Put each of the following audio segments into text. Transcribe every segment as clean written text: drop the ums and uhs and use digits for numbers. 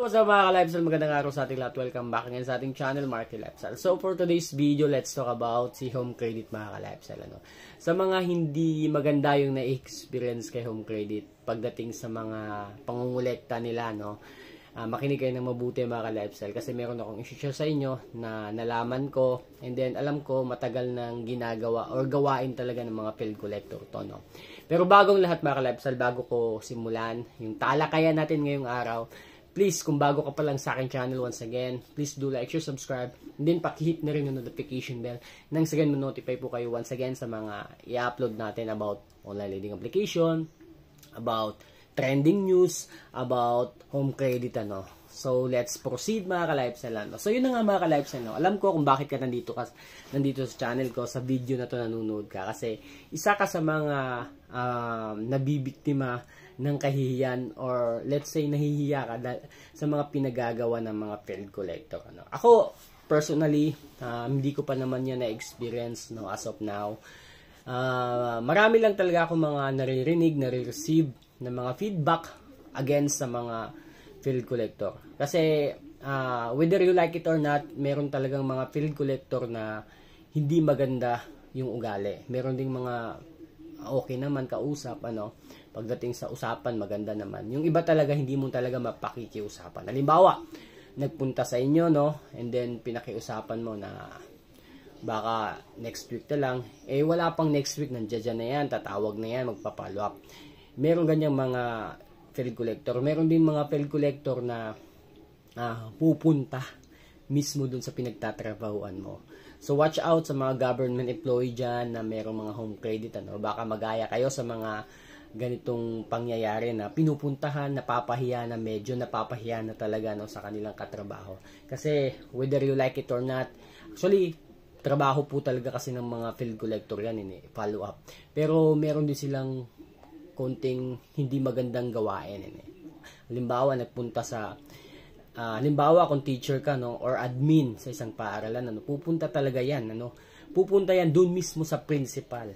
What's up mga ka-lifestyle, magandang araw sa ating lahat. Welcome back again sa ating channel, Marky Lifestyle. So for today's video, let's talk about si Home Credit mga ka-lifestyle. Sa mga hindi maganda yung na-experience kay Home Credit pagdating sa mga pangungulekta nila, makinig kayo ng mabuti mga ka-lifestyle kasi meron akong i-share sa inyo na nalaman ko and then alam ko matagal nang ginagawa or gawain talaga ng mga field collector to. Pero bagong lahat mga ka-lifestyle, bago ko simulan yung talakayan natin ngayong araw, please, kung bago ka pa lang sa akin channel, once again, please do like, share, subscribe, and then pakihit na rin yung notification bell nang sa ganun ma-notify po kayo once again sa mga i-upload natin about online lending application, about trending news, about home credit, So, let's proceed mga ka-lifestyle. So, yun na nga mga ka-lifestyle. Alam ko kung bakit ka nandito sa channel ko, sa video na to nanonood ka. Kasi, isa ka sa mga nabibiktima ng kahihiyan or let's say nahihiya ka sa mga pinagagawa ng mga field collector. Ako, personally, hindi ko pa naman yan na-experience as of now. Marami lang talaga akong mga naririnig, nare-receive ng mga feedback against sa mga field collector. Kasi, whether you like it or not, meron talagang mga field collector na hindi maganda yung ugali. Meron ding mga okay naman kausap, pagdating sa usapan, maganda naman. Yung iba talaga, hindi mo talaga mapakikiusapan. Halimbawa, nagpunta sa inyo, and then pinakiusapan mo na baka next week na lang, wala pang next week, nandiyan na yan, tatawag na yan, magpa-follow up. Meron ganyang mga field collector. Meron din mga field collector na pupunta mismo dun sa pinagtatrabahuan mo. So, watch out sa mga government employee dyan na merong mga home credit. Baka magaya kayo sa mga ganitong pangyayari na pinupuntahan, napapahiya na, medyo napapahiya na talaga sa kanilang katrabaho. Kasi, whether you like it or not, actually, trabaho po talaga kasi ng mga field collector yan, follow up. Pero, meron din silang konting hindi magandang gawain. Halimbawa, nagpunta sa halimbawa kung teacher ka or admin sa isang paaralan, pupunta talaga yan, pupunta yan doon mismo sa principal,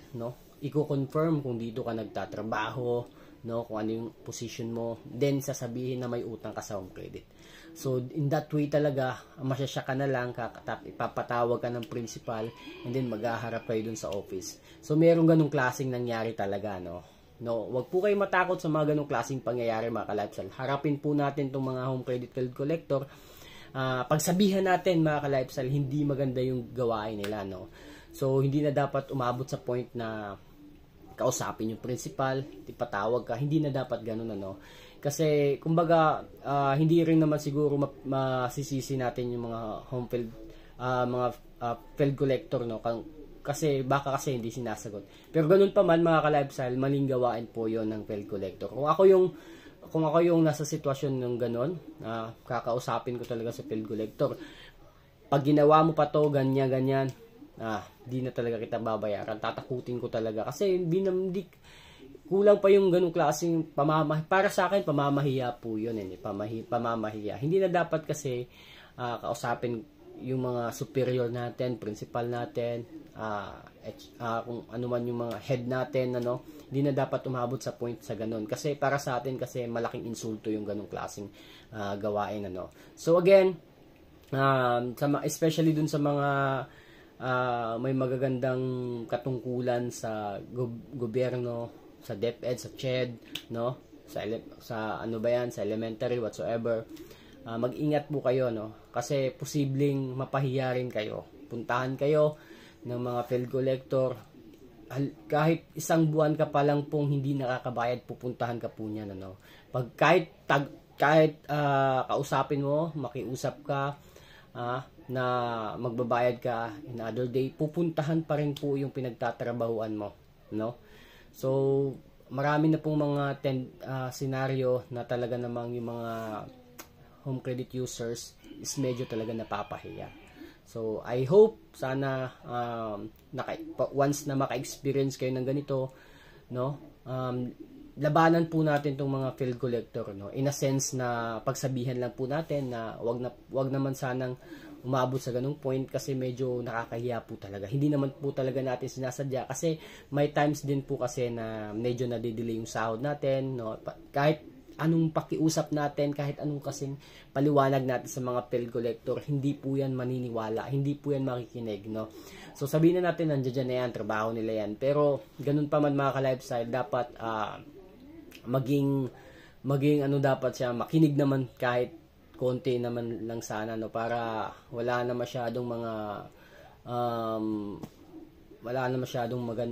iko-confirm kung dito ka nagtatrabaho, kung ano yung position mo, then sasabihin na may utang ka sa home credit. So in that way talaga, masyasya ka na lang, ipapatawag ka ng principal, and then maghaharap kayo dun sa office. So meron ganung klaseng nangyari talaga, wag po kayo matakot sa mga ganong klaseng pangyayari mga ka-lifestyle. Harapin po natin itong mga home credit field collector. Pagsabihan natin mga ka-lifestyle, hindi maganda yung gawain nila. So, hindi na dapat umabot sa point na kausapin yung principal, ipatawag ka. Hindi na dapat ganun. Kasi, kumbaga, hindi rin naman siguro masisisi natin yung mga home field, field collector, kasi baka hindi sinasagot. Pero ganun pa man mga ka-lifestyle, maling gawain po yon ng field collector. Kung ako yung nasa sitwasyon ng ganun, kakausapin ko talaga sa field collector. Pag ginawa mo pa to, ganyan, di na talaga kita babayaran. Tatakutin ko talaga. Kasi hindi kulang pa yung ganung klaseng pamamahiya. Para sa akin, pamamahiya po yun. Pamamahiya. Hindi na dapat kasi kausapin yung mga superior natin, principal natin, kung ano man yung mga head natin, hindi na dapat umabot sa point sa ganun. Kasi para sa atin, kasi malaking insulto yung ganung klaseng gawain, So again, especially dun sa mga may magagandang katungkulan sa gobyerno, sa DepEd, sa CHED, sa ano ba yan, sa elementary, whatsoever, mag-ingat po kayo, kasi posibleng mapahiya rin kayo. Puntahan kayo ng mga field collector. Kahit isang buwan ka pa lang pong hindi nakakabayad, pupuntahan ka po niyan. Pag kahit kausapin mo, makiusap ka, na magbabayad ka in other day, pupuntahan pa rin po yung pinagtatrabahuan mo. So, marami na pong mga scenario na talaga namang yung mga home credit users is medyo talaga napapahiya. So, I hope sana once na maka-experience kayo ng ganito, labanan po natin tong mga field collector, in a sense na pagsabihan lang po natin na wag naman sanang umabot sa ganung point kasi medyo nakakahiya po talaga. Hindi naman po talaga natin sinasadya kasi may times din po kasi na medyo nadidelay yung sahod natin, Kahit anong pakiusap natin, kahit anong kasing paliwanag natin sa mga field collector, hindi po yan maniniwala, hindi po yan makikinig, no? So sabihin na natin nandiyan na yan, trabaho nila yan, pero ganun pa man mga ka-lifestyle, dapat maging ano dapat siya, makinig naman kahit konti naman lang sana, no, para wala na masyadong mga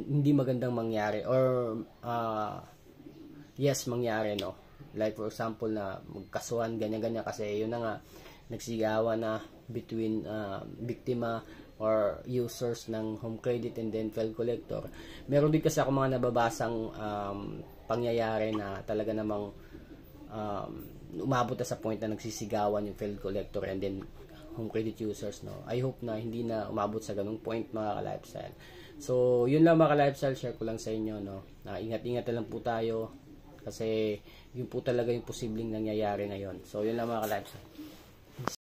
hindi magandang mangyari, or mangyari, no, like for example na magkasuhan ganyan kasi yun na nga, nagsigawan na between biktima or users ng home credit and then field collector. Meron din kasi ako mga nababasang pangyayari na talaga namang umabot na sa point na nagsisigawan yung field collector and then home credit users, no. I hope na hindi na umabot sa ganung point mga ka-lifestyle. So yun lang mga ka-lifestyle, share ko lang sa inyo, no. Ingat-ingat na lang po tayo kasi yun po talaga yung posibleng nangyayari ngayon. So yun lang mga ka-lifestyle.